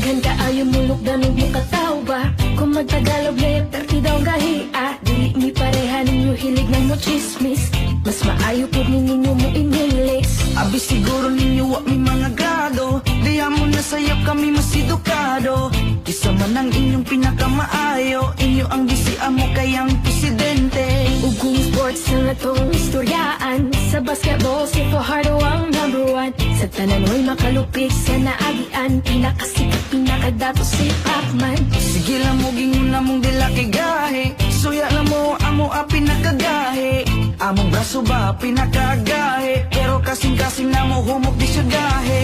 Daghan ka ayo mulok danog mo kataw ba? Kung magtagalog na perti daw gahi dili mi pareha ninyo hilig ng mo chismis. Mas maayo po ninyo mo English. Abi siguro ninyo wa mi mga grado, diya mo na sayap kami mas edukado. Isa man ang inyong pinakamaayo, inyo ang gisian mo kayang presidente. Ug kung sports na natong istoryaan, sa basketball si Fajardo ang #1. Sa tanan mo'y makalupit sa naagian, pinakasikat pinakadato si Pacman. Sige lang mo gingon na mong dila kay gahe, suya na mo amo a pinakagahe. Among braso ba pinakagahe, pero kasing-kasing na mo humok di siya gahe.